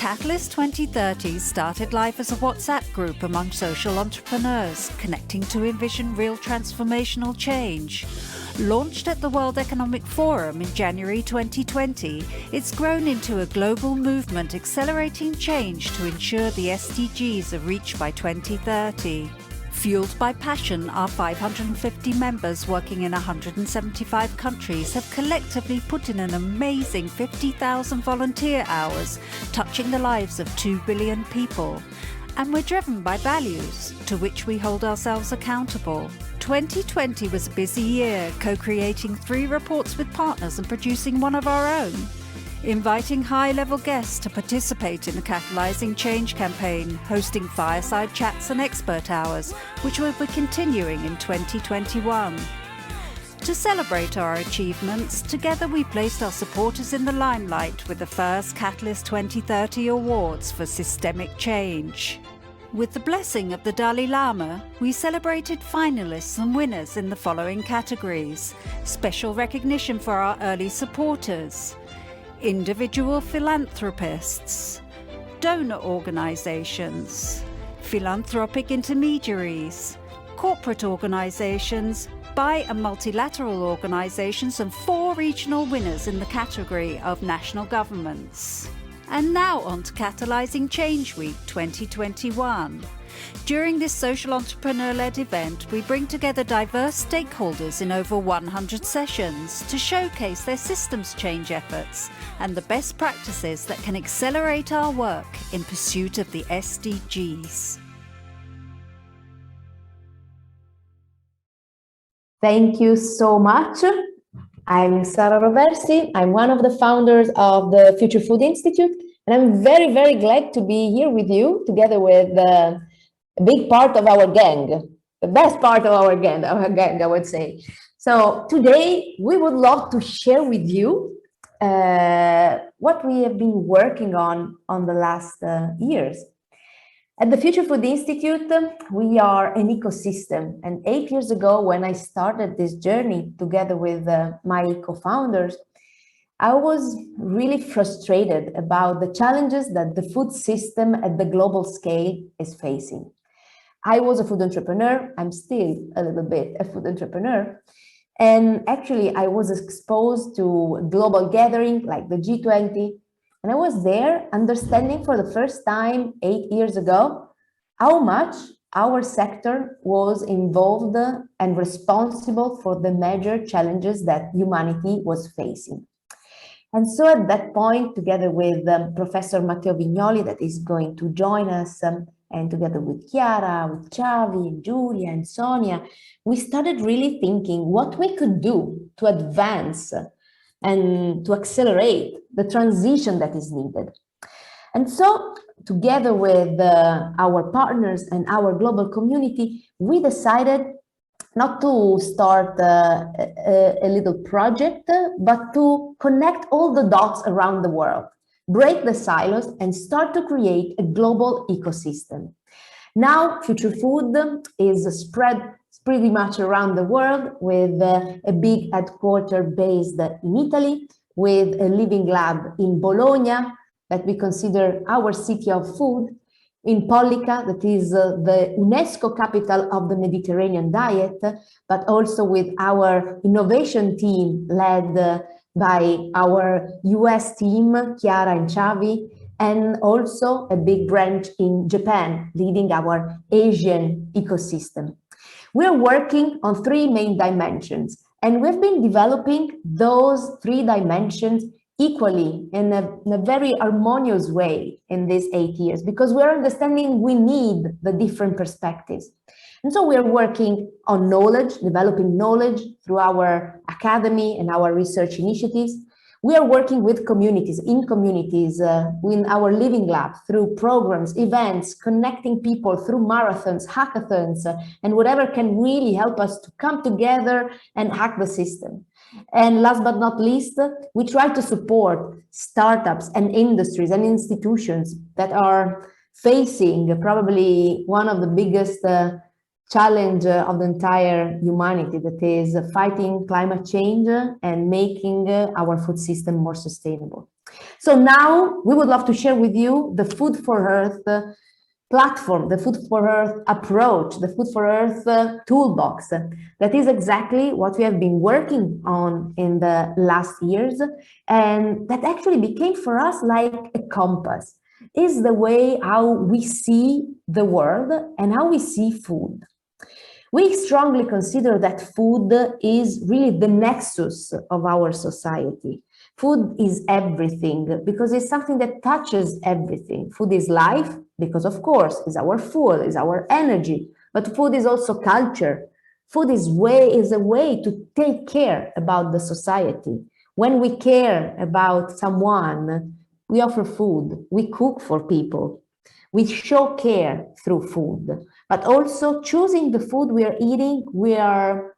Catalyst 2030 started life as a WhatsApp group among social entrepreneurs, connecting to envision real transformational change. Launched at the World Economic Forum in January 2020, it's grown into a global movement accelerating change to ensure the SDGs are reached by 2030. Fueled by passion, our 550 members working in 175 countries have collectively put in an amazing 50,000 volunteer hours, touching the lives of 2 billion people. And we're driven by values, to which we hold ourselves accountable. 2020 was a busy year, co-creating 3 reports with partners and producing one of our own. Inviting high-level guests to participate in the Catalyzing Change campaign, hosting fireside chats and expert hours, which will be continuing in 2021. To celebrate our achievements, together we placed our supporters in the limelight with the first Catalyst 2030 Awards for Systemic Change. With the blessing of the Dalai Lama, we celebrated finalists and winners in the following categories: special recognition for our early supporters, individual philanthropists, donor organizations, philanthropic intermediaries, corporate organizations, bi- and multilateral organizations, and 4 regional winners in the category of national governments. And now on to Catalyzing Change Week 2021. During this social entrepreneur-led event, we bring together diverse stakeholders in over 100 sessions to showcase their systems change efforts and the best practices that can accelerate our work in pursuit of the SDGs. Thank you so much. I'm Sara Roversi. I'm one of the founders of the Future Food Institute, and I'm very, very glad to be here with you, together with a big part of our gang, the best part of our gang, I would say. So today, we would love to share with you what we have been working on the last years. At the Future Food Institute, we are an ecosystem. And 8 years ago, when I started this journey together with my co-founders, I was really frustrated about the challenges that the food system at the global scale is facing. I was a food entrepreneur. I'm still a little bit a food entrepreneur. And actually, I was exposed to a global gathering like the G20. And I was there understanding for the first time 8 years ago how much our sector was involved and responsible for the major challenges that humanity was facing. And so at that point, together with Professor Matteo Vignoli, that is going to join us, and together with Chiara, with Chhavi, and Julia, and Sonia, we started really thinking what we could do to advance and to accelerate the transition that is needed. And so, together with our partners and our global community, we decided not to start a little project, but to connect all the dots around the world, break the silos, and start to create a global ecosystem. Now, Future Food is spread pretty much around the world, with a big headquarter based in Italy, with a living lab in Bologna that we consider our city of food, in Pollica, that is the UNESCO capital of the Mediterranean diet, but also with our innovation team led by our US team, Chiara and Chhavi, and also a big branch in Japan, leading our Asian ecosystem. We're working on 3 main dimensions, and we've been developing those 3 dimensions equally in a very harmonious way in these 8 years, because we're understanding we need the different perspectives. And so we're working on knowledge, developing knowledge through our academy and our research initiatives. We are working with communities, in our living lab, through programs, events, connecting people through marathons, hackathons, and whatever can really help us to come together and hack the system. And last but not least, we try to support startups and industries and institutions that are facing probably one of the biggest challenge of the entire humanity, that is fighting climate change and making our food system more sustainable. So now we would love to share with you the Food for Earth platform, the Food for Earth approach, the Food for Earth toolbox. That is exactly what we have been working on in the last years, and that actually became for us like a compass. Is the way how we see the world and how we see food. We strongly consider that food is really the nexus of our society. Food is everything because it's something that touches everything. Food is life because, of course, it's our fuel, it's our energy. But food is also culture. Food is a way to take care about the society. When we care about someone, we offer food, we cook for people. We show care through food, but also choosing the food we are eating, we are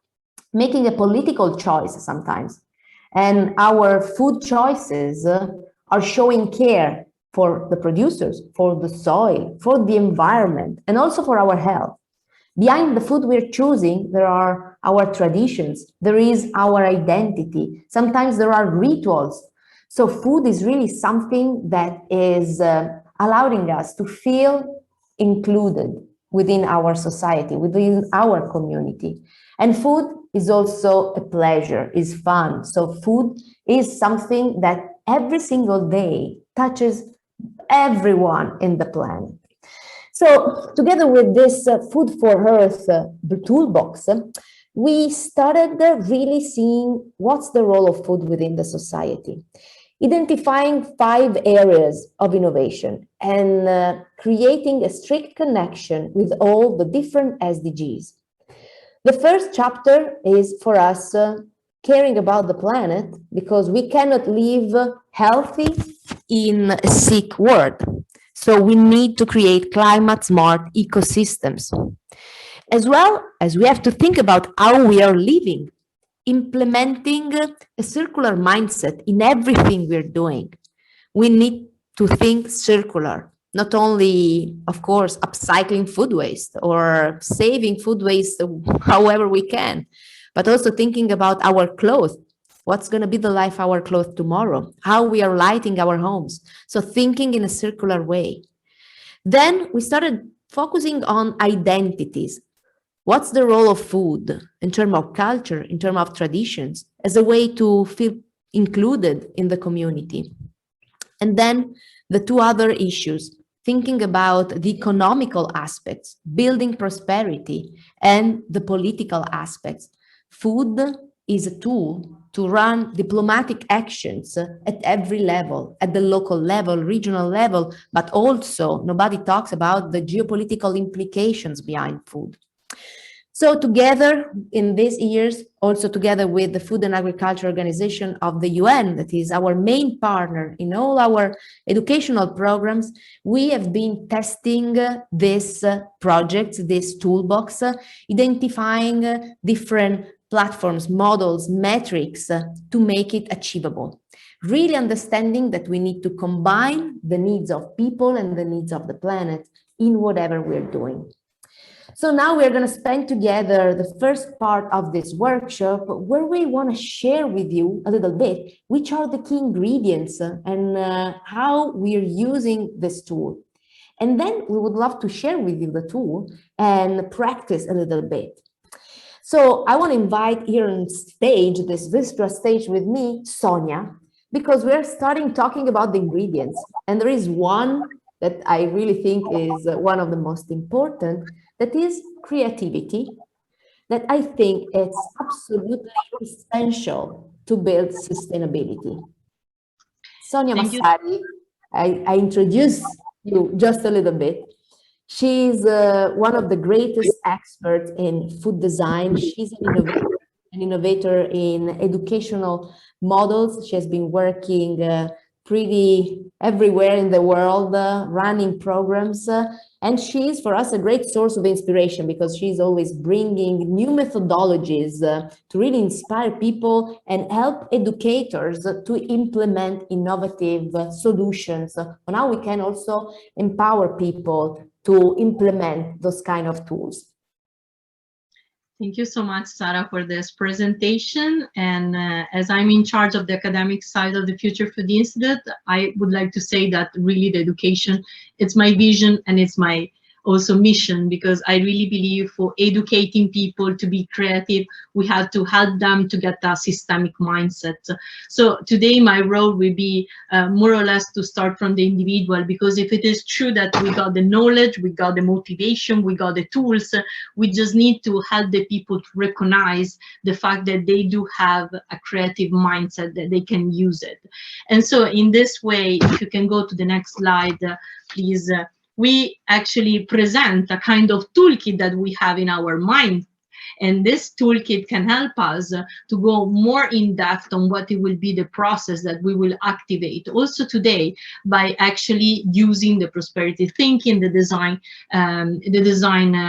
making a political choice sometimes. And our food choices are showing care for the producers, for the soil, for the environment, and also for our health. Behind the food we're choosing, there are our traditions, there is our identity. Sometimes there are rituals. So food is really something that is allowing us to feel included within our society, within our community. And food is also a pleasure, is fun. So food is something that every single day touches everyone in the planet. So together with this Food for Earth toolbox, we started really seeing what's the role of food within the society, identifying 5 areas of innovation and creating a strict connection with all the different SDGs. The first chapter is for us caring about the planet because we cannot live healthy in a sick world. So we need to create climate smart ecosystems. As well as we have to think about how we are living, implementing a circular mindset in everything we're doing. We need to think circular, not only, of course, upcycling food waste or saving food waste however we can, but also thinking about our clothes. What's going to be the life of our clothes tomorrow? How we are lighting our homes. So thinking in a circular way. Then we started focusing on identities. What's the role of food in terms of culture, in terms of traditions, as a way to feel included in the community? And then the 2 other issues, thinking about the economical aspects, building prosperity, and the political aspects. Food is a tool to run diplomatic actions at every level, at the local level, regional level, but also nobody talks about the geopolitical implications behind food. So together in these years, also together with the Food and Agriculture Organization of the UN, that is our main partner in all our educational programs, we have been testing this project, this toolbox, identifying different platforms, models, metrics to make it achievable. Really understanding that we need to combine the needs of people and the needs of the planet in whatever we're doing. So now we're going to spend together the first part of this workshop where we want to share with you a little bit which are the key ingredients and how we're using this tool. And then we would love to share with you the tool and practice a little bit. So I want to invite here on stage, this virtual stage with me, Sonia, because we're starting talking about the ingredients. And there is one that I really think is one of the most important, that is creativity, that I think it's absolutely essential to build sustainability. Sonia Massari, I introduce you just a little bit. She's one of the greatest experts in food design. She's an innovator in educational models. She has been working pretty everywhere in the world, running programs. And she's, for us, a great source of inspiration because she's always bringing new methodologies to really inspire people and help educators to implement innovative solutions on how we can also empower people to implement those kind of tools. Thank you so much, Sara, for this presentation. And as I'm in charge of the academic side of the Future Food Institute, I would like to say that really the education, it's my vision and it's my also mission, because I really believe for educating people to be creative, we have to help them to get a systemic mindset. So today my role will be more or less to start from the individual, because if it is true that we got the knowledge, we got the motivation, we got the tools, we just need to help the people to recognize the fact that they do have a creative mindset, that they can use it. And so in this way, if you can go to the next slide, please. We actually present a kind of toolkit that we have in our mind. And this toolkit can help us to go more in depth on what it will be the process that we will activate also today by actually using the prosperity thinking, the design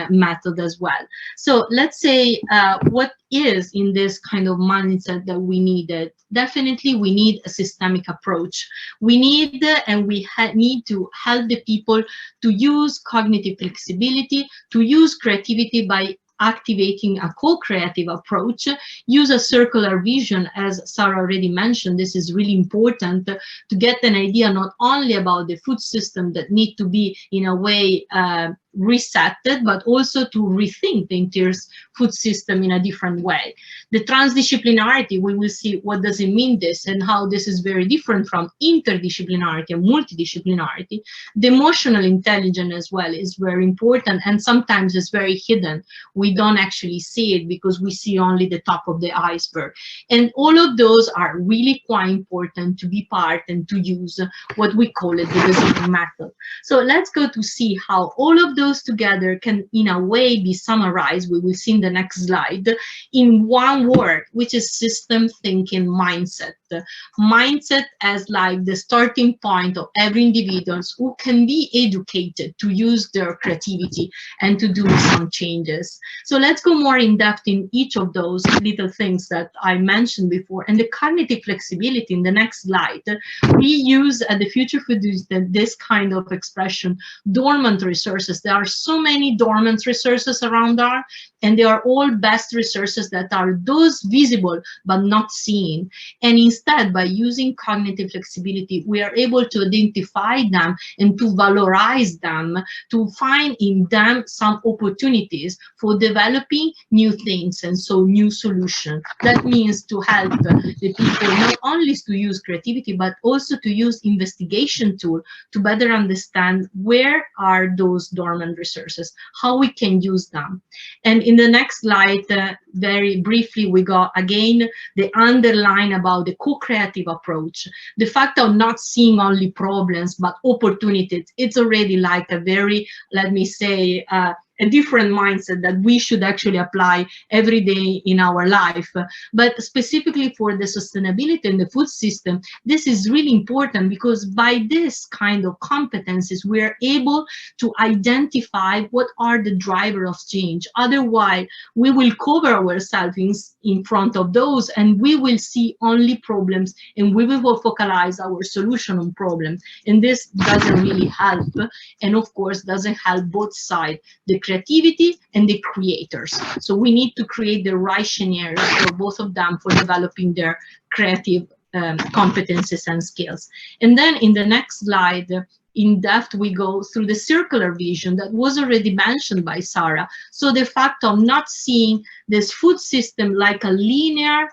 method as well. So let's say what is in this kind of mindset that we needed. Definitely we need a systemic approach. We need and we need to help the people to use cognitive flexibility, to use creativity by activating a co-creative approach, use a circular vision, as Sara already mentioned. This is really important to get an idea not only about the food system that need to be in a way resetted, but also to rethink the entire food system in a different way. The transdisciplinarity, we will see what does it mean this and how this is very different from interdisciplinarity and multidisciplinarity. The emotional intelligence as well is very important, and sometimes it's very hidden. We don't actually see it because we see only the top of the iceberg. And all of those are really quite important to be part and to use what we call it the design method. So let's go to see how all of those together can in a way be summarized, we will see in the next slide, in one word, which is system thinking mindset. Mindset as like the starting point of every individual who can be educated to use their creativity and to do some changes. So let's go more in depth in each of those little things that I mentioned before. And the cognitive flexibility in the next slide, we use at the Future Food Institute this kind of expression, dormant resources. There are so many dormant resources around us, and they are all best resources that are those visible but not seen. And instead, by using cognitive flexibility, we are able to identify them and to valorize them, to find in them some opportunities for developing new things and so new solutions. That means to help the people not only to use creativity, but also to use investigation tool to better understand where are those dormant resources, how we can use them. And in the next slide, very briefly, we got again the underline about the co-creative approach. The fact of not seeing only problems but opportunities, it's already like a very, let me say, a different mindset that we should actually apply every day in our life. But specifically for the sustainability in the food system, this is really important, because by this kind of competencies, we are able to identify what are the drivers of change. Otherwise, we will cover ourselves in front of those, and we will see only problems, and we will focalize our solution on problems. And this doesn't really help, and of course doesn't help both sides, the creativity and the creators. So we need to create the right scenario for both of them for developing their creative competencies and skills. And then in the next slide, in depth, we go through the circular vision that was already mentioned by Sara. So the fact of not seeing this food system like a linear,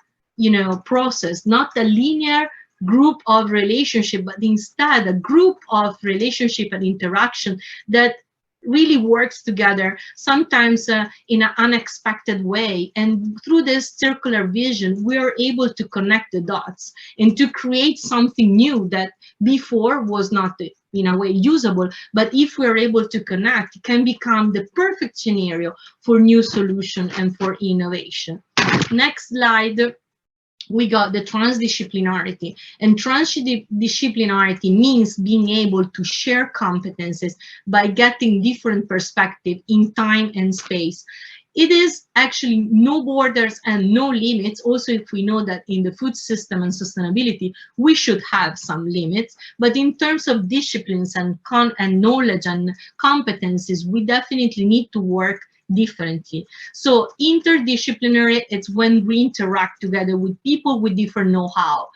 process, not a linear group of relationship, but instead a group of relationship and interaction that really works together, sometimes in an unexpected way. And through this circular vision, we are able to connect the dots and to create something new that before was not in a way usable, but if we're able to connect, it can become the perfect scenario for new solution and for innovation. Next slide. We got the transdisciplinarity, and transdisciplinarity means being able to share competences by getting different perspective in time and space. It is actually no borders and no limits. Also, if we know that in the food system and sustainability, we should have some limits, but in terms of disciplines and knowledge and competencies, we definitely need to work differently. So interdisciplinary, it's when we interact together with people with different know-how.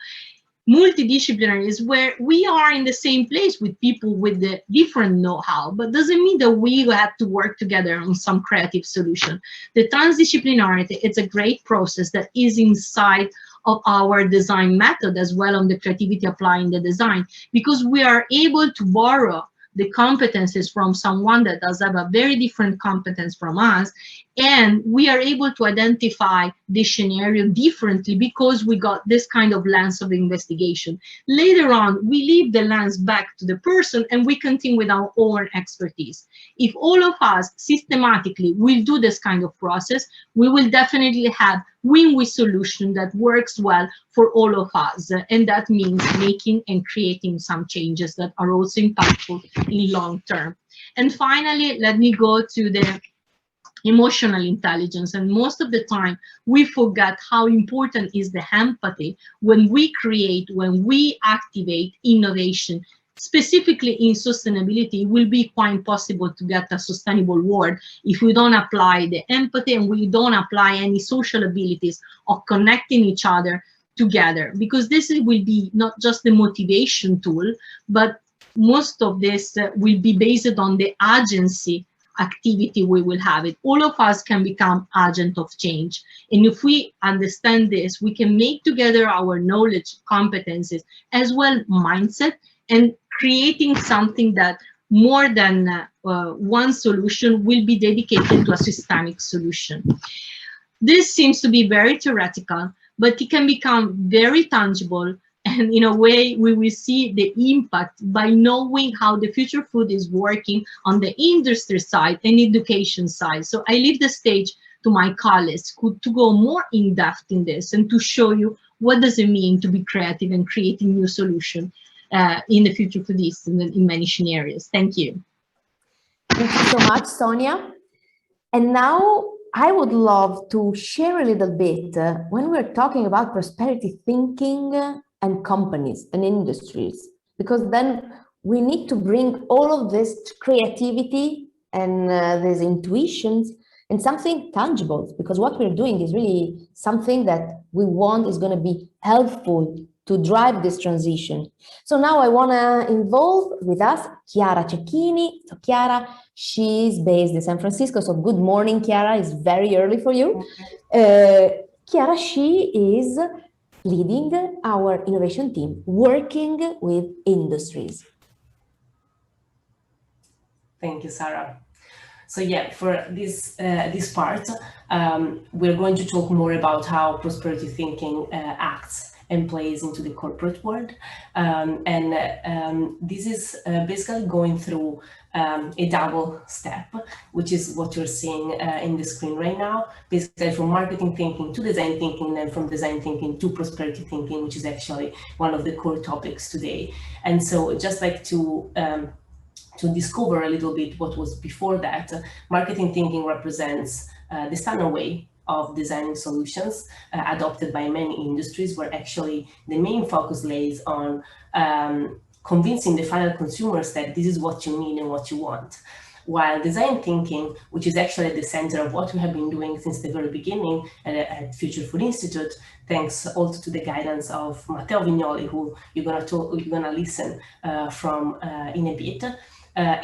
Multidisciplinary is where we are in the same place with people with the different know-how, but doesn't mean that we have to work together on some creative solution. The transdisciplinarity, it's a great process that is inside of our design method as well on the creativity applying the design, because we are able to borrow the competences from someone that does have a very different competence from us, and we are able to identify the scenario differently because we got this kind of lens of investigation. Later on, we leave the lens back to the person and we continue with our own expertise. If all of us systematically will do this kind of process, we will definitely have win-win solution that works well for all of us. And that means making and creating some changes that are also impactful in long term. And finally, let me go to the emotional intelligence. And most of the time we forget how important is the empathy when we create, when we activate innovation. Specifically in sustainability, it will be quite impossible to get a sustainable world if we don't apply the empathy and we don't apply any social abilities of connecting each other together, because this will be not just the motivation tool, but most of this will be based on the agency activity we will have it. All of us can become agent of change. And if we understand this, we can make together our knowledge, competencies, as well mindset, and creating something that more than one solution will be dedicated to a systemic solution. This seems to be very theoretical, but it can become very tangible. And in a way, we will see the impact by knowing how the future food is working on the industry side and education side. So I leave the stage to my colleagues to go more in depth in this and to show you what does it mean to be creative and creating new solutions in the future for this in many scenarios. Thank you. Thank you so much, Sonia. And now I would love to share a little bit when we're talking about prosperity thinking and companies and industries, because then we need to bring all of this creativity and these intuitions and something tangible, because what we're doing is really something that we want is going to be helpful to drive this transition. So now I want to involve with us Chiara Cecchini. So Chiara, she's based in San Francisco. So good morning, Chiara. It's very early for you. Chiara, she is leading our innovation team, working with industries. Thank you, Sara. So yeah, for this this part, we're going to talk more about how prosperity thinking acts and plays into the corporate world. This is basically going through a double step, which is what you're seeing in the screen right now, basically from marketing thinking to design thinking, and from design thinking to prosperity thinking, which is actually one of the core topics today. And so just like to discover a little bit what was before that, marketing thinking represents the standard way of designing solutions adopted by many industries, where actually the main focus lays on convincing the final consumers that this is what you need and what you want. While design thinking, which is actually at the center of what we have been doing since the very beginning at Future Food Institute, thanks also to the guidance of Matteo Vignoli, who you're gonna listen from in a bit.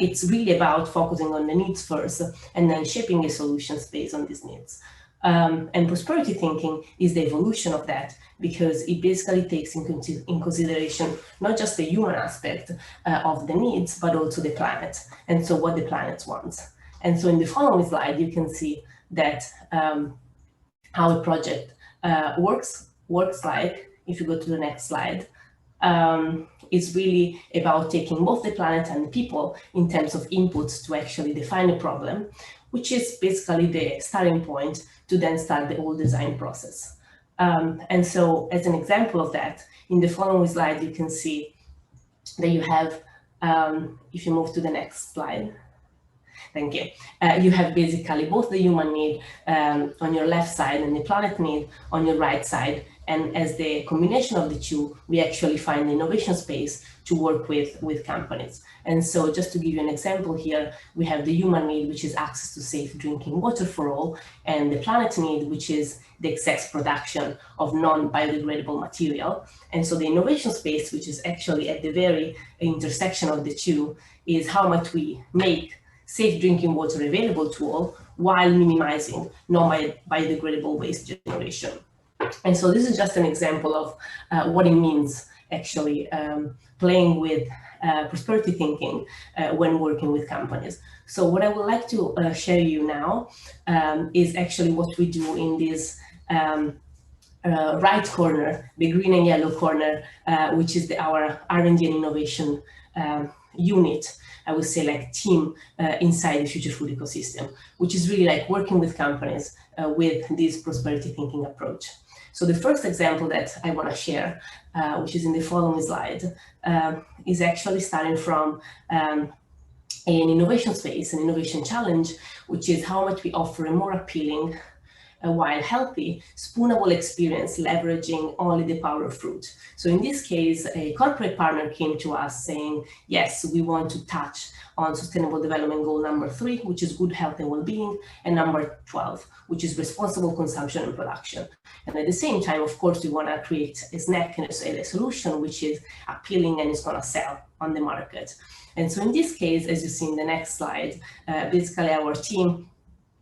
It's really about focusing on the needs first and then shaping a solution based on these needs. And prosperity thinking is the evolution of that, because it basically takes in consideration not just the human aspect of the needs, but also the planet, and so what the planet wants. And so in the following slide, you can see that how a project works like, if you go to the next slide, it's really about taking both the planet and the people in terms of inputs to actually define a problem, which is basically the starting point to then start the whole design process. And so as an example of that, in the following slide, you can see that you have, if you move to the next slide, thank you. You have basically both the human need on your left side and the planet need on your right side, And as the combination of the two, we actually find the innovation space to work with companies. And so just to give you an example here, we have the human need, which is access to safe drinking water for all, and the planet need, which is the excess production of non-biodegradable material. And so the innovation space, which is actually at the very intersection of the two, is how much we make safe drinking water available to all while minimizing non-biodegradable waste generation. And so this is just an example of what it means actually playing with prosperity thinking when working with companies. So what I would like to share you now is actually what we do in this right corner, the green and yellow corner, which is our R&D and innovation unit, I would say like team inside the future food ecosystem, which is really like working with companies with this prosperity thinking approach. So the first example that I want to share, which is in the following slide, is actually starting from an innovation space, an innovation challenge, which is how much we offer a more appealing, while healthy, spoonable experience leveraging only the power of fruit. So in this case, a corporate partner came to us saying, yes, we want to touch on Sustainable Development Goal number 3, which is good health and well-being, and number 12, which is responsible consumption and production. And at the same time, of course, we want to create a snack and a solution which is appealing and is going to sell on the market. And so in this case, as you see in the next slide, basically our team,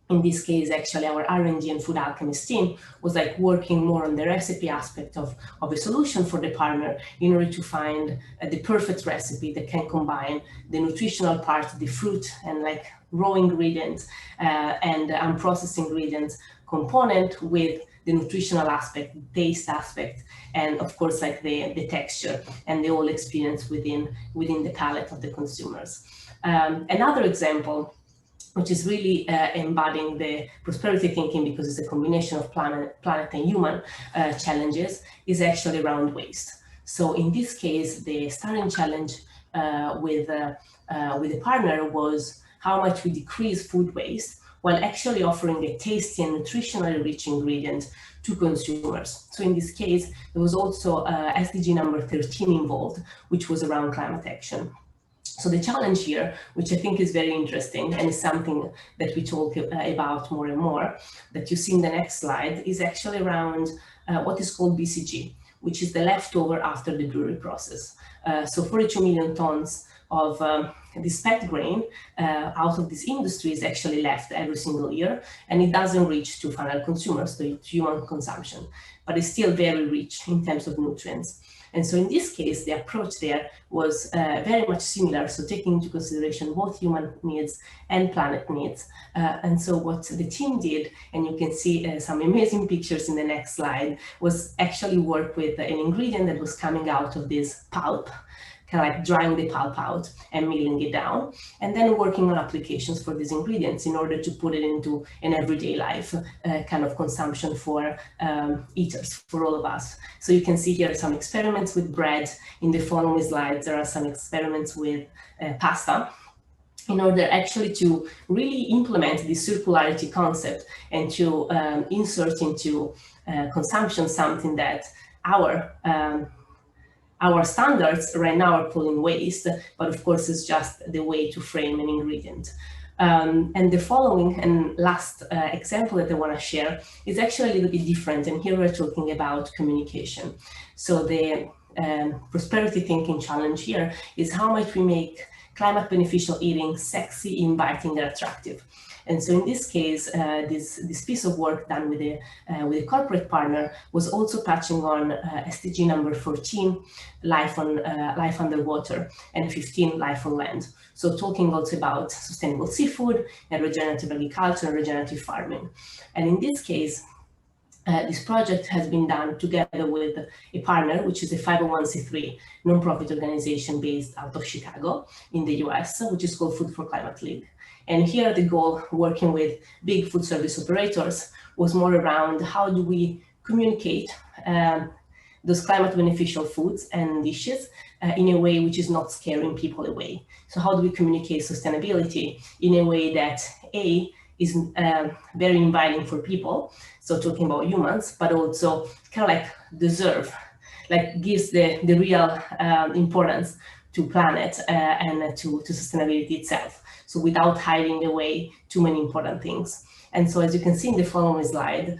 in this case, actually our R&D and food alchemist team was like working more on the recipe aspect of a solution for the partner in order to find the perfect recipe that can combine the nutritional part, the fruit and like raw ingredients and unprocessed ingredients component with the nutritional aspect, the taste aspect, and of course like the texture and the whole experience within the palate of the consumers. Another example, which is really embodying the prosperity thinking because it's a combination of planet and human challenges, is actually around waste. So in this case, the starting challenge with the partner was how much we decrease food waste while actually offering a tasty and nutritionally rich ingredient to consumers. So in this case, there was also SDG number 13 involved, which was around climate action. So the challenge here, which I think is very interesting and is something that we talk about more and more, that you see in the next slide, is actually around what is called BCG, which is the leftover after the brewery process. So 42 million tons of this pet grain out of this industry is actually left every single year, and it doesn't reach to final consumers, to human consumption, but it's still very rich in terms of nutrients. And so in this case, the approach there was very much similar, so taking into consideration both human needs and planet needs. And so what the team did, and you can see some amazing pictures in the next slide, was actually work with an ingredient that was coming out of this pulp, kind of like drying the pulp out and milling it down, and then working on applications for these ingredients in order to put it into an everyday life kind of consumption for eaters, for all of us. So you can see here some experiments with bread. In the following slides, there are some experiments with pasta in order actually to really implement this circularity concept and to insert into consumption something that our standards right now are pulling waste, but of course it's just the way to frame an ingredient. And the following and last example that I want to share is actually a little bit different, and here we're talking about communication. So the prosperity thinking challenge here is how much we make climate beneficial eating sexy, inviting, and attractive. And so in this case, this piece of work done with a corporate partner was also touching on SDG number 14, life underwater, and 15, life on land. So talking also about sustainable seafood and regenerative agriculture and regenerative farming. And in this case, this project has been done together with a partner, which is a 501c3 nonprofit organization based out of Chicago in the US, which is called Food for Climate League. And here the goal, working with big food service operators, was more around how do we communicate those climate beneficial foods and dishes in a way which is not scaring people away. So how do we communicate sustainability in a way that A, is very inviting for people. So talking about humans, but also kind of like deserve, like gives the real importance to planet and to sustainability itself. So without hiding away too many important things. And so as you can see in the following slide,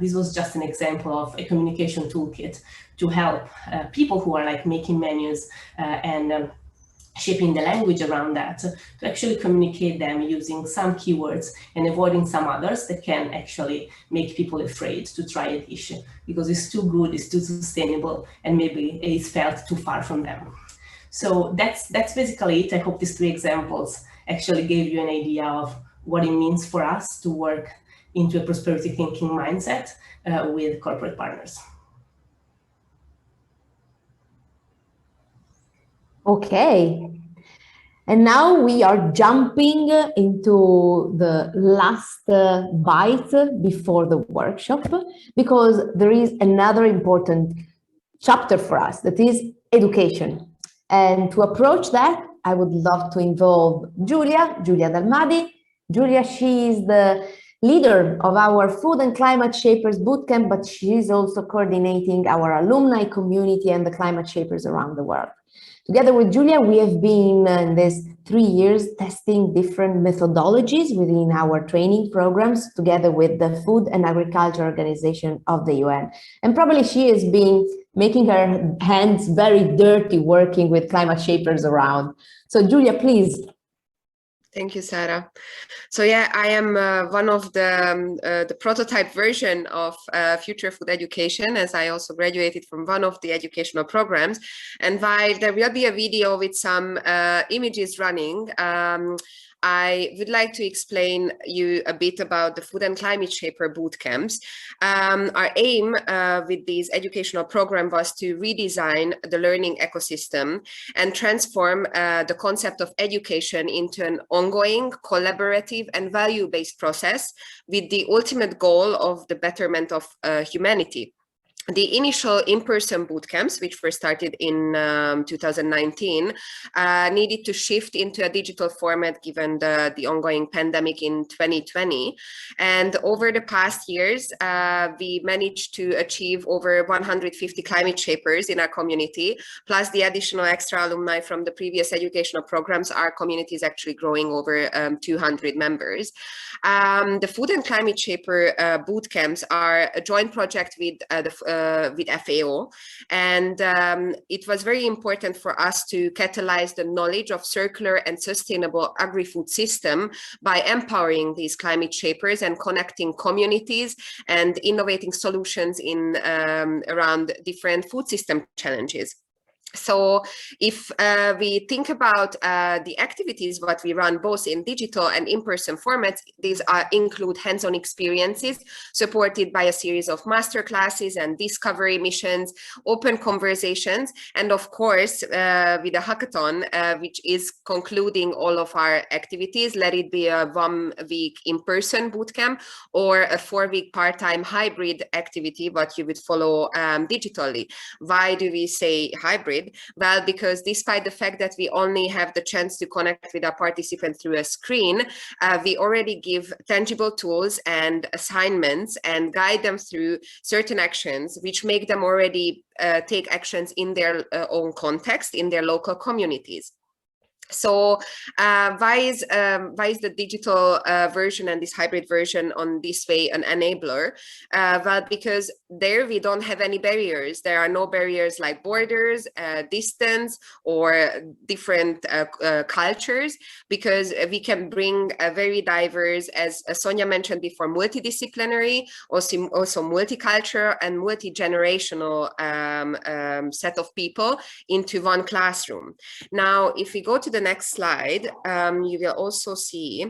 this was just an example of a communication toolkit to help people who are like making menus and shaping the language around that to actually communicate them using some keywords and avoiding some others that can actually make people afraid to try a dish because it's too good, it's too sustainable, and maybe it's felt too far from them. So that's basically it. I hope these 3 examples actually gave you an idea of what it means for us to work into a prosperity thinking mindset with corporate partners. Okay, and now we are jumping into the last bite before the workshop, because there is another important chapter for us, that is education. And to approach that, I would love to involve Giulia Dalmadi. Giulia, she is the leader of our Food and Climate Shapers Bootcamp, but she is also coordinating our alumni community and the climate shapers around the world. Together with Giulia, we have been in these 3 years testing different methodologies within our training programs together with the Food and Agriculture Organization of the UN. And probably she has been making her hands very dirty working with climate shapers around. So Giulia, please. Thank you, Sara. So yeah, I am one of the prototype version of Future Food Education, as I also graduated from one of the educational programs. And while there will be a video with some images running, I would like to explain you a bit about the Food and Climate Shaper bootcamps. Our aim with this educational program was to redesign the learning ecosystem and transform the concept of education into an ongoing, collaborative, and value-based process with the ultimate goal of the betterment of humanity. The initial in-person bootcamps, which were started in 2019, needed to shift into a digital format given the ongoing pandemic in 2020. And over the past years, we managed to achieve over 150 climate shapers in our community, plus the additional extra alumni from the previous educational programs. Our community is actually growing over 200 members. The Food and Climate Shaper bootcamps are a joint project with FAO, and it was very important for us to catalyze the knowledge of circular and sustainable agri-food system by empowering these climate shapers and connecting communities and innovating solutions in around different food system challenges. So if we think about the activities what we run both in digital and in-person formats, these include hands-on experiences supported by a series of master classes and discovery missions, open conversations, and of course with a hackathon which is concluding all of our activities, let it be a 1-week in-person bootcamp or a 4-week part-time hybrid activity what you would follow digitally. Why do we say hybrid? Well, because despite the fact that we only have the chance to connect with our participants through a screen, we already give tangible tools and assignments and guide them through certain actions, which make them already take actions in their own context, in their local communities. So why is the digital version and this hybrid version on this way an enabler? Well, because there we don't have any barriers. There are no barriers like borders, distance, or different cultures, because we can bring a very diverse, as Sonia mentioned before, multidisciplinary, also multicultural and multi-generational set of people into one classroom. Now, if we go to the next slide, you will also see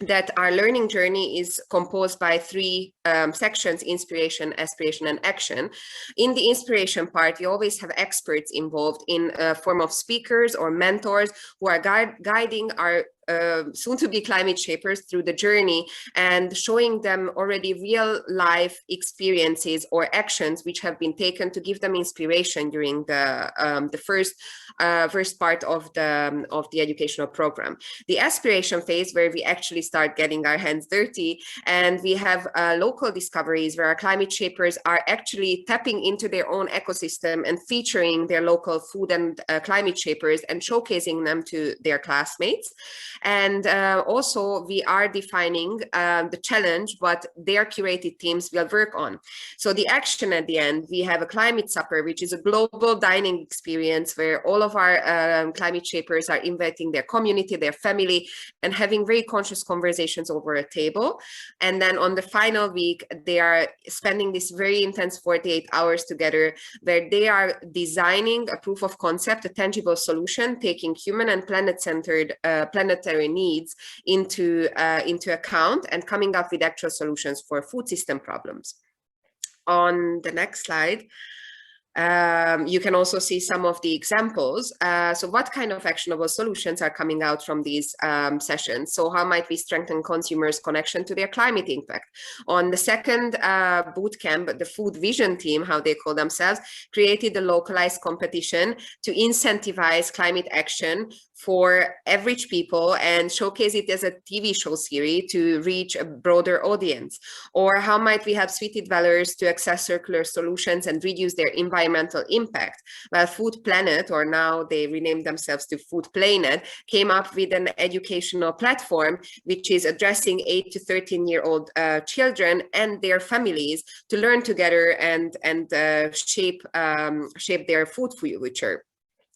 that our learning journey is composed by 3 sections: inspiration, aspiration, and action. In the inspiration part, we always have experts involved in a form of speakers or mentors who are guiding our soon-to-be climate shapers through the journey and showing them already real life experiences or actions which have been taken to give them inspiration during the first part of the educational program. The aspiration phase, where we actually start getting our hands dirty, and we have local discoveries where our climate shapers are actually tapping into their own ecosystem and featuring their local food and climate shapers and showcasing them to their classmates. And also we are defining the challenge what their curated teams will work on. So the action at the end, we have a climate supper, which is a global dining experience where all of our climate shapers are inviting their community, their family, and having very conscious conversations over a table. And then on the final week, they are spending this very intense 48 hours together, where they are designing a proof of concept, a tangible solution, taking human and planet-centered planetary needs into account and coming up with actual solutions for food system problems. On the next slide, you can also see some of the examples. So what kind of actionable solutions are coming out from these sessions? So how might we strengthen consumers' connection to their climate impact? On the second boot camp, the Food Vision team, how they call themselves, created a localized competition to incentivize climate action for average people and showcase it as a TV show series to reach a broader audience. Or how might we have sweetie dwellers to access circular solutions and reduce their environmental impact? Well, Food Planet, or now they renamed themselves to Food Planet, came up with an educational platform which is addressing 8 to 13-year-old children and their families to learn together and shape their food future.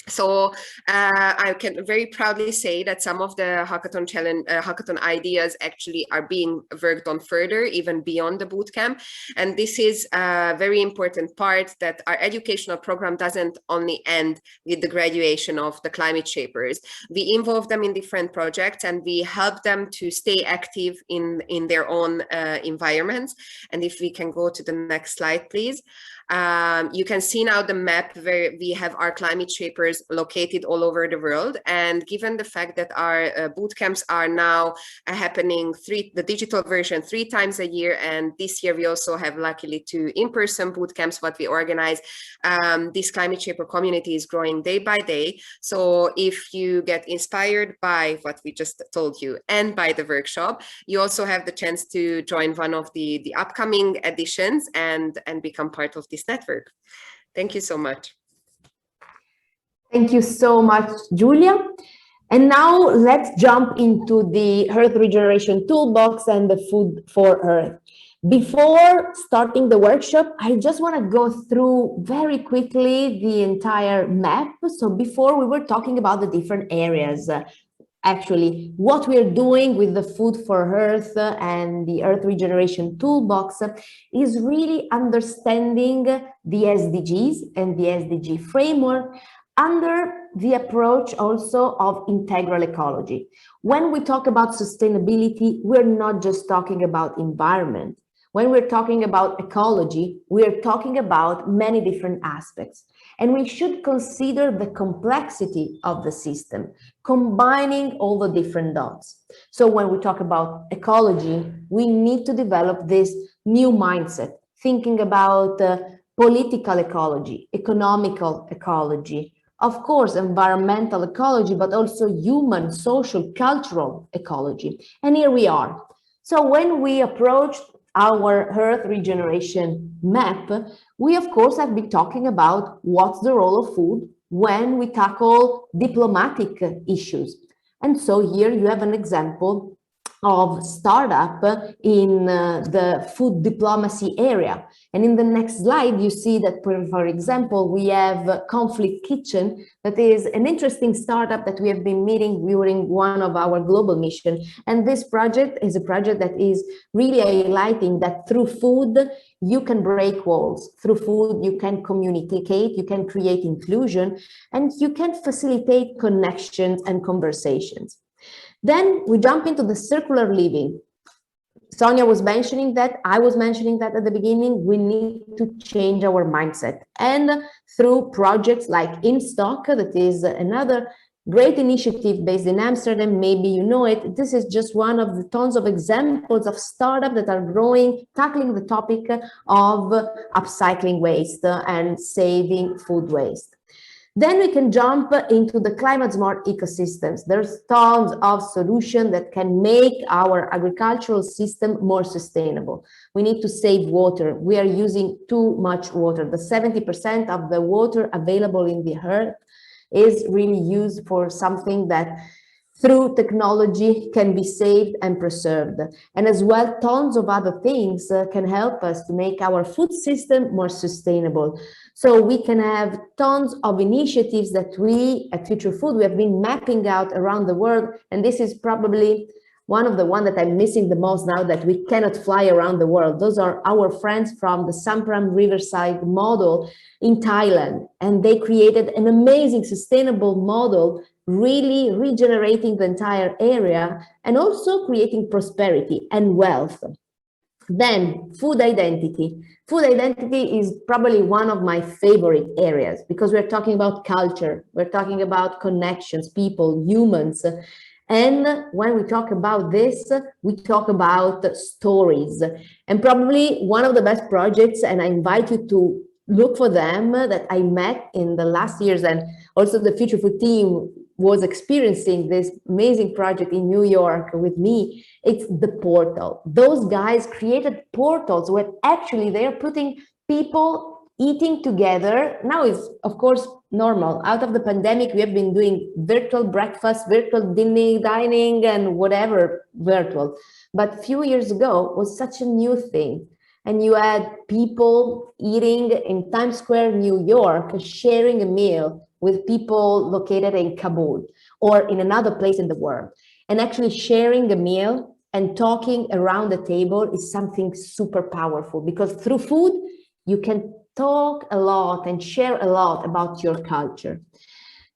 So I can very proudly say that some of the hackathon ideas actually are being worked on further, even beyond the bootcamp. And this is a very important part, that our educational program doesn't only end with the graduation of the climate shapers. We involve them in different projects and we help them to stay active in their own environments. And if we can go to the next slide, please. You can see now the map where we have our climate shapers located all over the world. And given the fact that our boot camps are now happening the digital version 3 times a year, and this year we also have luckily 2 in-person boot camps what we organize, this climate shaper community is growing day by day. So if you get inspired by what we just told you and by the workshop, you also have the chance to join one of the upcoming editions and become part of this network. Thank you so much. Thank you so much, Julia. And now let's jump into the Earth Regeneration Toolbox and the Food for Earth. Before starting the workshop, I just want to go through very quickly the entire map. So before we were talking about the different areas. Actually, what we are doing with the Food for Earth and the Earth Regeneration Toolbox is really understanding the SDGs and the SDG framework under the approach also of integral ecology. When we talk about sustainability, we're not just talking about environment. When we're talking about ecology, we're talking about many different aspects. And we should consider the complexity of the system, combining all the different dots. So when we talk about ecology, we need to develop this new mindset, thinking about political ecology, economical ecology, of course, environmental ecology, but also human, social, cultural ecology. And here we are. So when we approach our Earth Regeneration map, we of course have been talking about what's the role of food when we tackle diplomatic issues. And so here you have an example of startup in the food diplomacy area. And in the next slide, you see that, for example, we have Conflict Kitchen, that is an interesting startup that we have been meeting during one of our global missions. And this project is a project that is really highlighting that through food, you can break walls. Through food, you can communicate, you can create inclusion, and you can facilitate connections and conversations. Then we jump into the circular living. Sonia was mentioning that, I was mentioning that at the beginning, we need to change our mindset. And through projects like In Stock, that is another Great initiative based in Amsterdam, maybe you know it. This is just one of the tons of examples of startups that are growing, tackling the topic of upcycling waste and saving food waste. Then we can jump into the climate smart ecosystems. There's tons of solutions that can make our agricultural system more sustainable. We need to save water. We are using too much water. The 70% of the water available in the earth is really used for something that through technology can be saved and preserved. And as well, tons of other things can help us to make our food system more sustainable. So we can have tons of initiatives that we at Future Food, we have been mapping out around the world. And this is probably one of the ones that I'm missing the most now, that we cannot fly around the world. Those are our friends from the Sampram Riverside model in Thailand. And they created an amazing sustainable model, really regenerating the entire area and also creating prosperity and wealth. Then food identity. Food identity is probably one of my favorite areas because we're talking about culture, we're talking about connections, people, humans. And when we talk about this, we talk about stories. And probably one of the best projects, and I invite you to look for them, that I met in the last years, and also the Future Food team was experiencing this amazing project in New York with me. It's the portal. Those guys created portals where actually they're putting people eating together. Now it's, of course, normal. Out of the pandemic, we have been doing virtual breakfast, virtual dining, and whatever virtual. But a few years ago, it was such a new thing. And you had people eating in Times Square, New York, sharing a meal with people located in Kabul or in another place in the world. And actually sharing a meal and talking around the table is something super powerful, because through food, you can talk a lot and share a lot about your culture.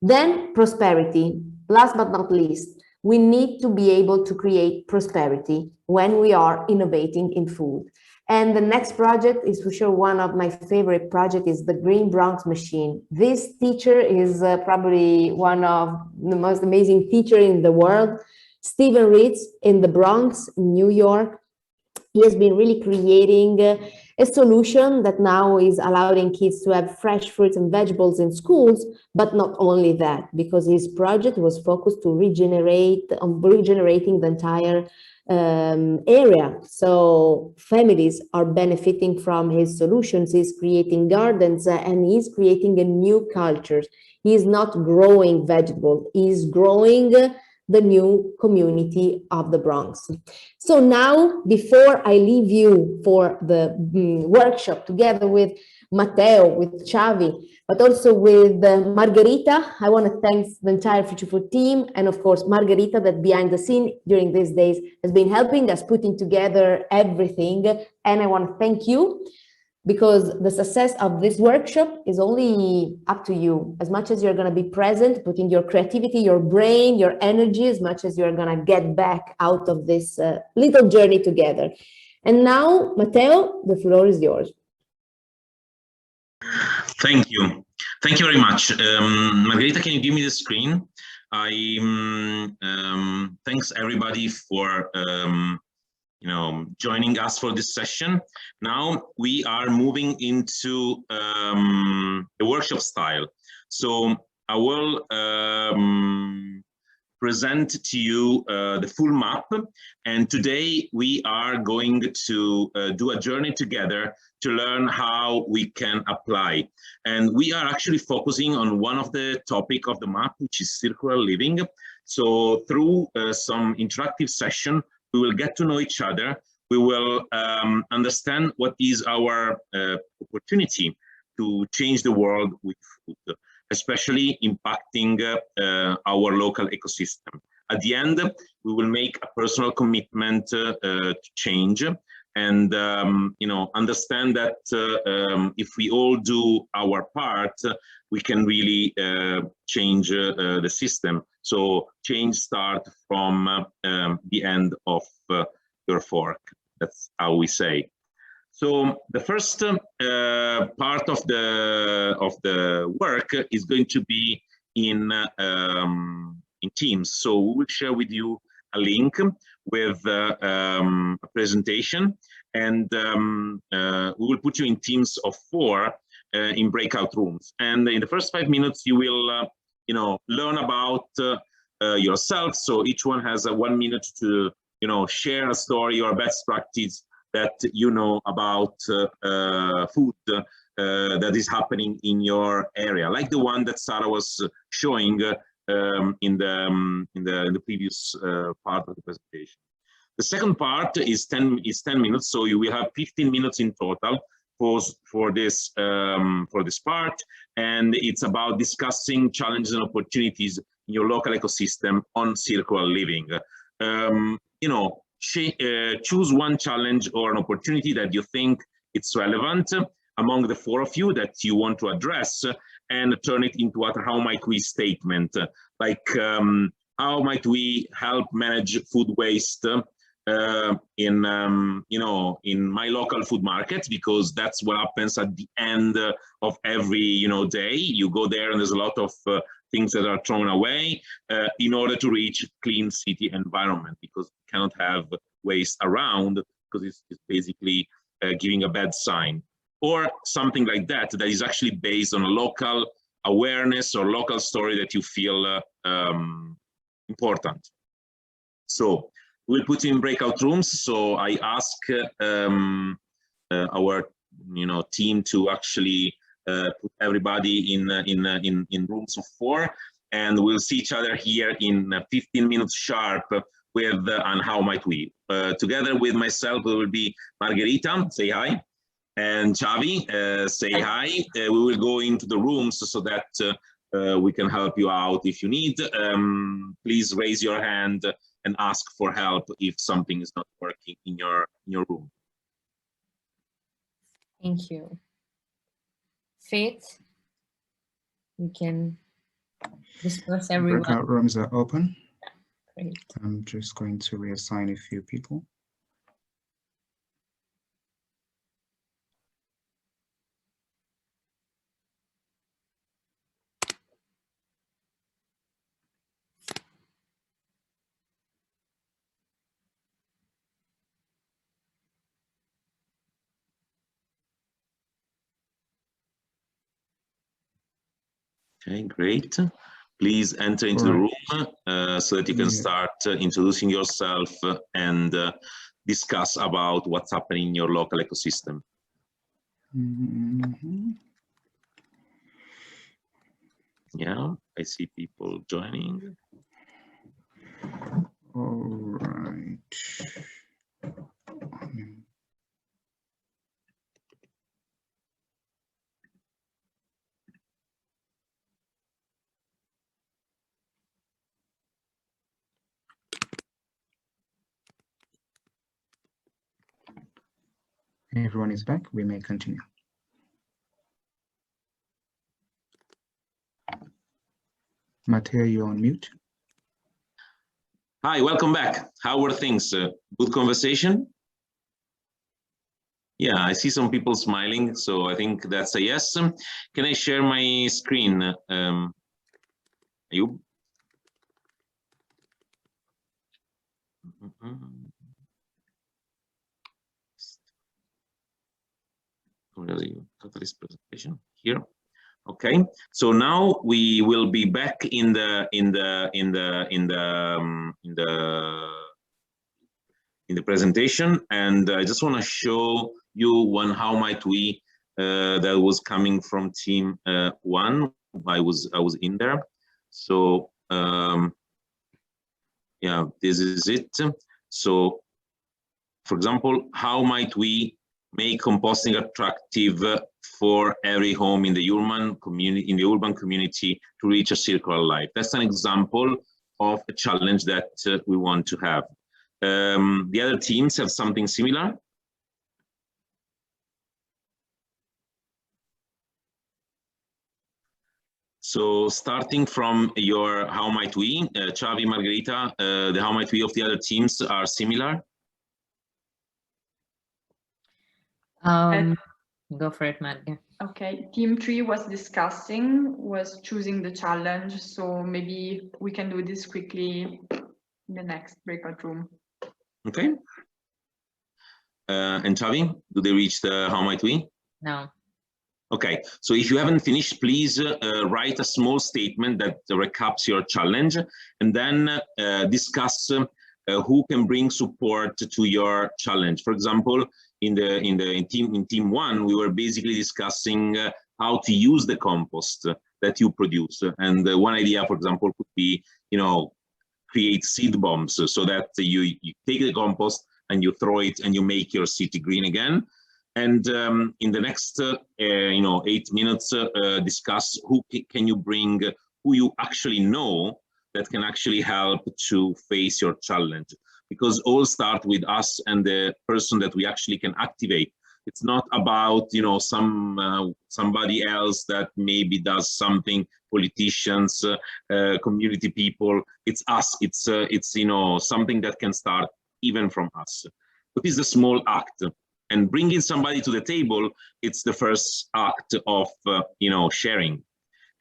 Then prosperity. Last but not least, we need to be able to create prosperity when we are innovating in food. And the next project is for sure one of my favorite projects, is the Green Bronx machine. This teacher is probably one of the most amazing teachers in the world. Stephen Reeds in the Bronx, New York. He has been really creating a solution that now is allowing kids to have fresh fruits and vegetables in schools, but not only that, because his project was focused to regenerating the entire area. So families are benefiting from his solutions. He's creating gardens and he's creating a new culture. He's not growing vegetables, he's growing the new community of the Bronx. So now, before I leave you for the workshop together with Matteo, with Chhavi, but also with Margherita, I want to thank the entire Future Food team, and of course Margherita, that behind the scene during these days has been helping us putting together everything. And I want to thank you, because the success of this workshop is only up to you. As much as you're going to be present, putting your creativity, your brain, your energy, as much as you're going to get back out of this little journey together. And now, Matteo, the floor is yours. Thank you. Thank you very much. Margherita, can you give me the screen? Thanks everybody for joining us for this session. Now we are moving into the workshop style. So I will present to you the full map, and today we are going to do a journey together to learn how we can apply. And we are actually focusing on one of the topic of the map, which is circular living. So through some interactive session, we will get to know each other. We will understand what is our opportunity to change the world with food, especially impacting our local ecosystem. At the end, we will make a personal commitment to change, and understand that if we all do our part, we can really change the system. So change starts from the end of your fork. That's how we say. So the first part of the work is going to be in Teams. So we will share with you a link with a presentation, and we will put you in teams of 4 in breakout rooms. And in the first 5 minutes, you will, you know, learn about yourself. So each one has 1 minute to, you know, share a story or best practice that you know about food that is happening in your area, like the one that Sara was showing in the previous part of the presentation. The second part is 10 minutes, so you will have 15 minutes in total for this part, and it's about discussing challenges and opportunities in your local ecosystem on circular living. You know, choose one challenge or an opportunity that you think it's relevant among the 4 of you that you want to address, and turn it into a how might we statement, like how might we help manage food waste in you know, in my local food market, because that's what happens at the end of every, you know, day. You go there and there's a lot of things that are thrown away in order to reach clean city environment, because you cannot have waste around, because it's basically giving a bad sign, or something like that that is actually based on a local awareness or local story that you feel important. So we'll put in breakout rooms. So I ask our, you know, team to actually put everybody in rooms of 4, and we'll see each other here in 15 minutes sharp with and how might we. Together with myself, we will be Margherita, say hi, and Chhavi, say hi. We will go into the rooms so that we can help you out if you need. Please raise your hand and ask for help if something is not working in your room. Thank you. Faith, you can disperse everyone. Breakout rooms are open. Great. I'm just going to reassign a few people. Okay, great. Please enter into the room so that you can start introducing yourself and discuss about what's happening in your local ecosystem. Yeah, I see people joining. All right. Everyone is back. We may continue. Matteo, you're on mute. Hi, welcome back. How were things? Good conversation? Yeah, I see some people smiling, so I think that's a yes. Can I share my screen? You? Where are you? Catalyst presentation here. Okay, so now we will be back in the presentation, and I just want to show you one how might we that was coming from team 1. I was in there. So yeah, this is it. So for example, how might we make composting attractive for every home in the urban community to reach a circular life? That's an example of a challenge that we want to have. The other teams have something similar. So starting from your how might we, Chhavi, Margherita, the how might we of the other teams are similar? Go for it, Matteo. Okay, team 3 was choosing the challenge. So maybe we can do this quickly in the next breakout room. Okay. And Chhavi, do they reach the how might we? No. Okay, so if you haven't finished, please write a small statement that recaps your challenge, and then discuss who can bring support to your challenge. For example, in team 1, we were basically discussing how to use the compost that you produce, and one idea, for example, could be, you know, create seed bombs so that you take the compost and you throw it and you make your city green again. And in the next, 8 minutes, discuss who can you bring, who you actually know that can actually help to face your challenge. Because all start with us and the person that we actually can activate. It's not about, you know, somebody else that maybe does something, politicians, community people. It's us. It's you know, something that can start even from us. What is the small act? And bringing somebody to the table, it's the first act of, sharing.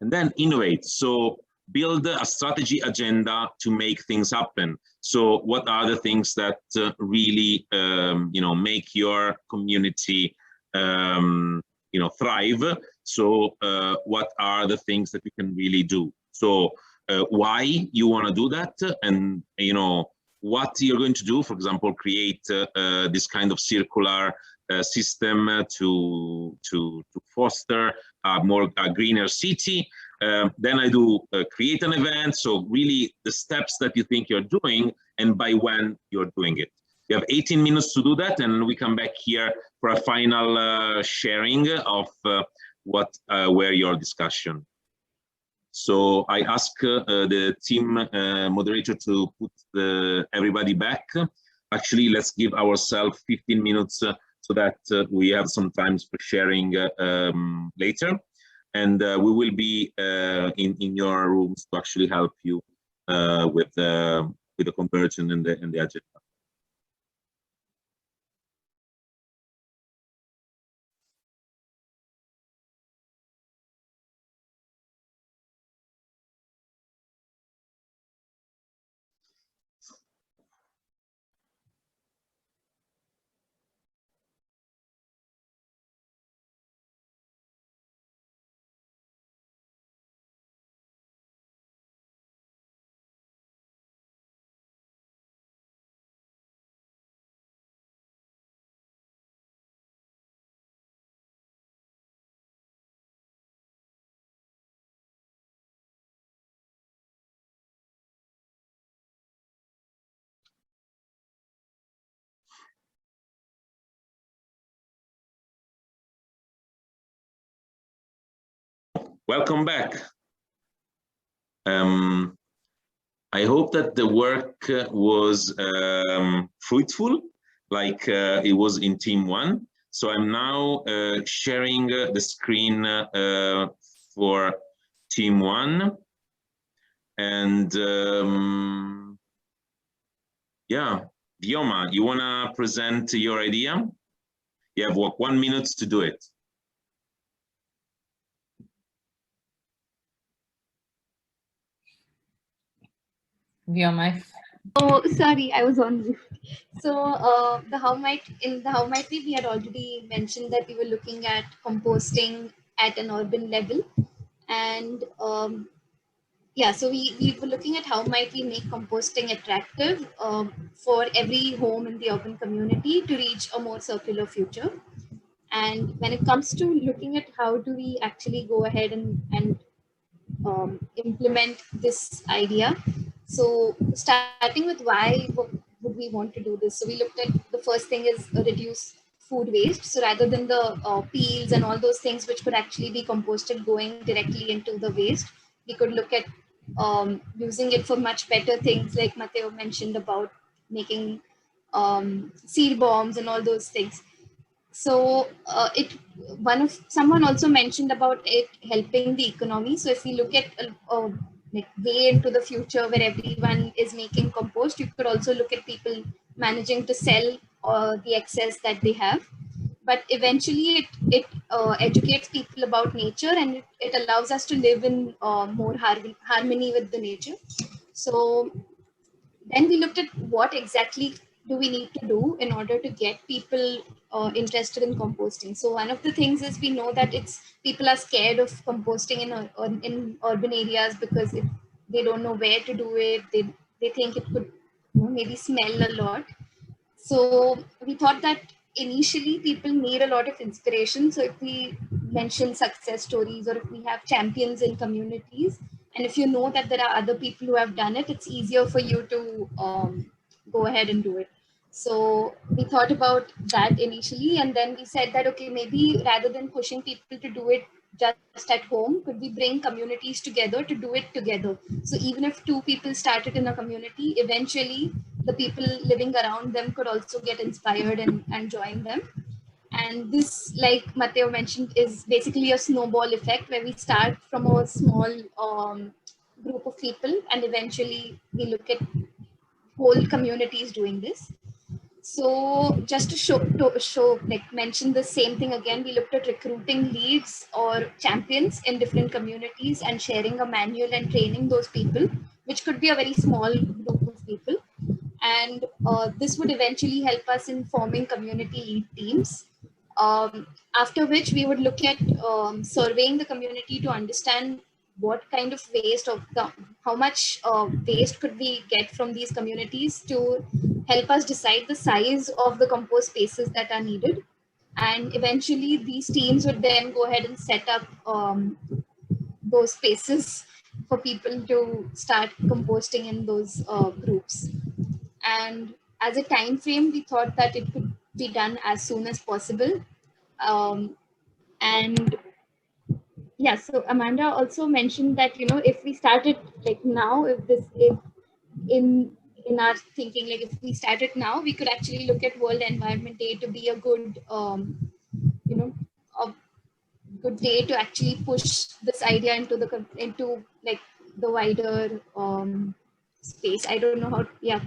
And then innovate. So build a strategy agenda to make things happen. So what are the things that really, make your community, thrive? So what are the things that you can really do? So why you want to do that, and, what you're going to do, for example, create this kind of circular system to foster a greener city. Then I do create an event. So really the steps that you think you're doing and by when you're doing it. You have 18 minutes to do that, and we come back here for a final sharing of what were your discussion. So I ask the team moderator to put everybody back. Actually, let's give ourselves 15 minutes so that we have some time for sharing later. And we will be in your rooms to actually help you with the conversion and the agenda. Welcome back. I hope that the work was fruitful, like it was in team 1. So I'm now sharing the screen for team 1. And yeah, Dioma, you wanna present your idea? You have 1 minute to do it. Oh, sorry, I was on mute. So the how might we had already mentioned that we were looking at composting at an urban level, and yeah, so we were looking at how might we make composting attractive for every home in the urban community to reach a more circular future. And when it comes to looking at how do we actually go ahead and implement this idea. So starting with why would we want to do this? So we looked at the first thing is reduce food waste. So rather than the peels and all those things which could actually be composted going directly into the waste, we could look at using it for much better things like Matteo mentioned about making seed bombs and all those things. So someone also mentioned about it helping the economy. So if we look at like way into the future where everyone is making compost, you could also look at people managing to sell the excess that they have. but eventually it educates people about nature, and it allows us to live in more harmony with the nature. So then we looked at what exactly do we need to do in order to get people interested in composting. So one of the things is we know that people are scared of composting in urban areas because they don't know where to do it. They think it could maybe smell a lot. So we thought that initially people need a lot of inspiration. So if we mention success stories, or if we have champions in communities, and if you know that there are other people who have done it, it's easier for you to go ahead and do it. So we thought about that initially, and then we said that, okay, maybe rather than pushing people to do it just at home, could we bring communities together to do it together? So even if 2 people started in a community, eventually the people living around them could also get inspired and join them. And this, like Matteo mentioned, is basically a snowball effect where we start from a small group of people, and eventually we look at whole communities doing this. So just to show, like mention the same thing again, we looked at recruiting leads or champions in different communities and sharing a manual and training those people, which could be a very small group of people. And this would eventually help us in forming community lead teams. After which we would look at surveying the community to understand what kind of waste how much waste could we get from these communities to help us decide the size of the compost spaces that are needed. And eventually these teams would then go ahead and set up those spaces for people to start composting in those groups. And as a time frame, we thought that it could be done as soon as possible. And yeah, so Amanda also mentioned that, if we started like now, if in our thinking, like if we started now, we could actually look at World Environment Day to be a good, a good day to actually push this idea into like the wider space. I don't know how. Yeah.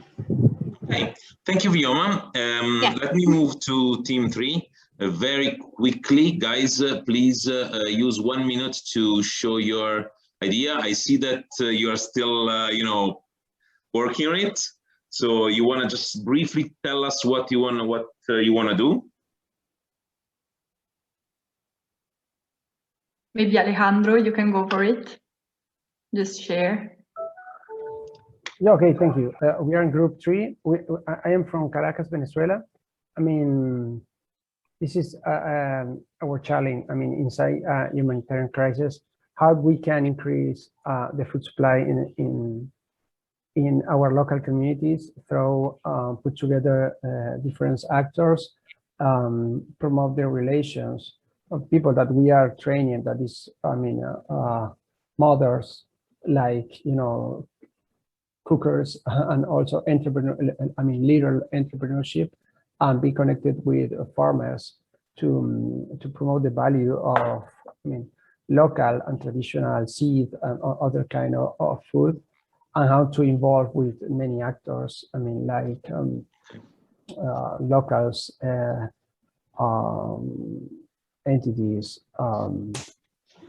Okay, thank you, Vioma. Yeah. Let me move to team 3 very quickly. Guys, please use 1 minute to show your idea. I see that you are still, working on it. So you want to just briefly tell us what you want to do? Maybe Alejandro, you can go for it. Just share. Yeah, okay, thank you. We are in group 3. I am from Caracas, Venezuela. I mean, this is our challenge. I mean, inside humanitarian crisis, how we can increase the food supply in our local communities through put together different actors, promote the relations of people that we are training. That is, I mean, mothers, like, cookers, and also little entrepreneurship, and be connected with farmers to promote the value of, local and traditional seed and other kind of food, and how to involve with many actors. I mean, like locals, entities,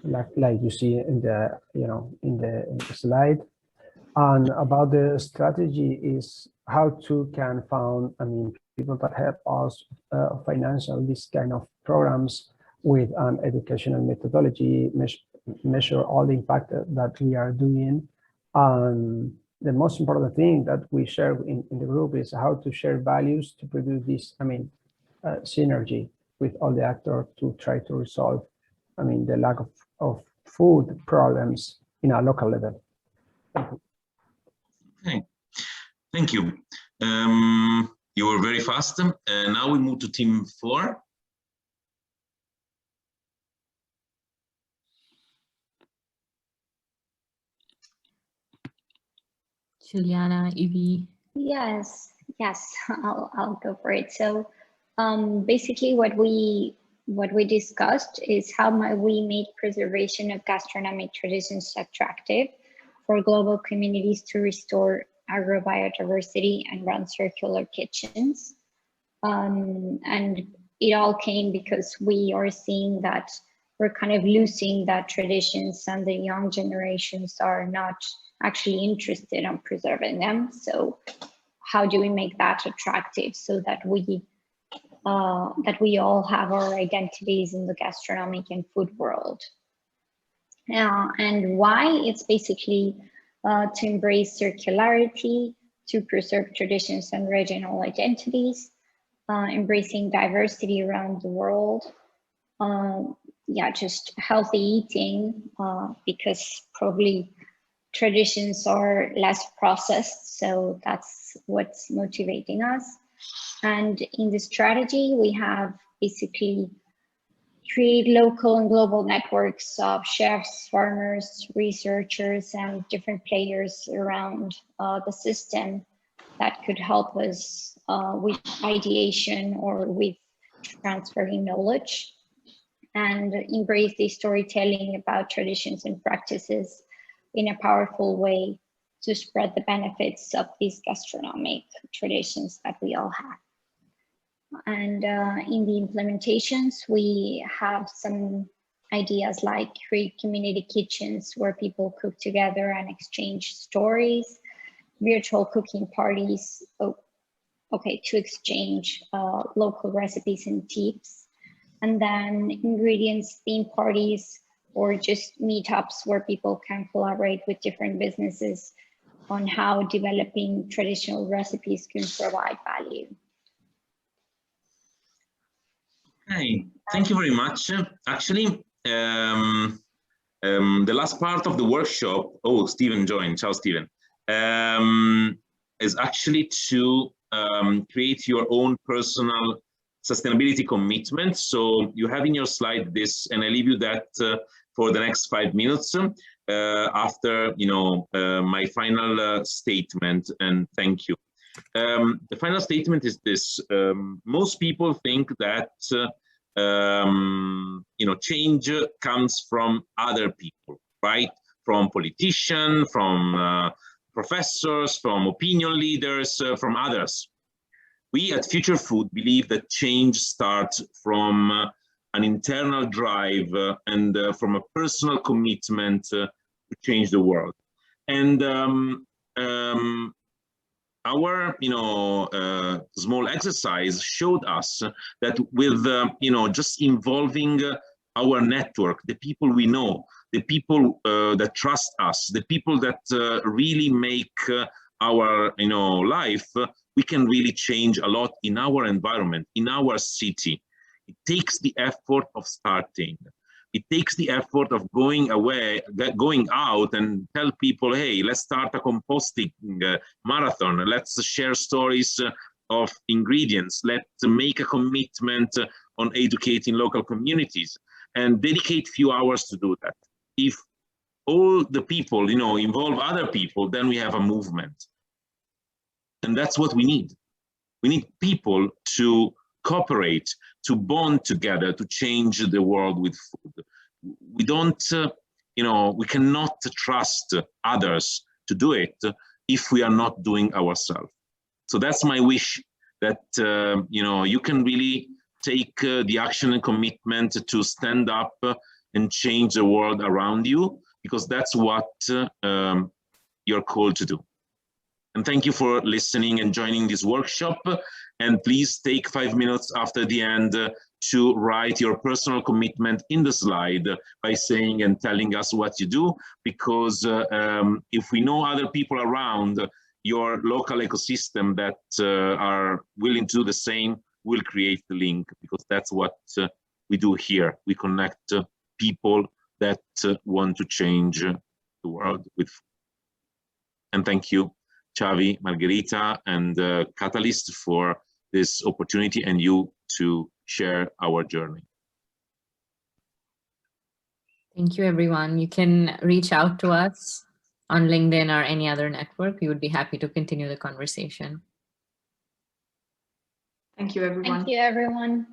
like you see in the in the slide. And about the strategy is how to can found, people that help us financial this kind of programs with an educational methodology, measure all the impact that we are doing. And the most important thing that we share in the group is how to share values to produce this, synergy with all the actors to try to resolve, the lack of food problems in a local level. Thank you. Okay, thank you. You were very fast. Now we move to team 4. Juliana, Evie. Yes, I'll go for it. So basically what we discussed is how might we make preservation of gastronomic traditions attractive for global communities to restore agrobiodiversity and run circular kitchens. And it all came because we are seeing that we're kind of losing that traditions, and the young generations are not actually interested in preserving them. So how do we make that attractive so that we all have our identities in the gastronomic and food world? And why? It's basically to embrace circularity, to preserve traditions and regional identities, embracing diversity around the world. Yeah, just healthy eating, because probably traditions are less processed, so that's what's motivating us. And in the strategy, we have basically create local and global networks of chefs, farmers, researchers, and different players around the system that could help us with ideation or with transferring knowledge, and embrace the storytelling about traditions and practices in a powerful way to spread the benefits of these gastronomic traditions that we all have. And in the implementations, we have some ideas like create community kitchens where people cook together and exchange stories, virtual cooking parties, to exchange local recipes and tips, and then ingredients themed parties or just meetups where people can collaborate with different businesses on how developing traditional recipes can provide value. Okay, thank you very much. Actually, the last part of the workshop, oh, Stephen joined, ciao Stephen, is actually to create your own personal sustainability commitment. So you have in your slide this, and I leave you that for the next 5 minutes after my final statement, and thank you. The final statement is this: most people think that change comes from other people, right? From politicians, from professors, from opinion leaders, from others. We at Future Food believe that change starts from an internal drive and from a personal commitment to change the world. And our small exercise showed us that with just involving our network, the people we know, the people that trust us, the people that really make our life, we can really change a lot in our environment, in our city. It takes the effort of starting. It takes the effort of going out and tell people, hey, let's start a composting marathon. Let's share stories of ingredients. Let's make a commitment on educating local communities and dedicate few hours to do that. If all the people, involve other people, then we have a movement. And that's what we need. We need people to cooperate, to bond together, to change the world with food. We don't, we cannot trust others to do it if we are not doing ourselves. So that's my wish, that, you can really take the action and commitment to stand up and change the world around you, because that's what you're called to do. And thank you for listening and joining this workshop. And please take 5 minutes after the end to write your personal commitment in the slide by saying and telling us what you do, because if we know other people around your local ecosystem that are willing to do the same, we'll create the link, because that's what we do here. We connect people that want to change the world with food. And thank you, Chhavi, Margherita, and Catalyst for this opportunity, and you to share our journey. Thank you, everyone. You can reach out to us on LinkedIn or any other network. We would be happy to continue the conversation. Thank you, everyone. Thank you, everyone.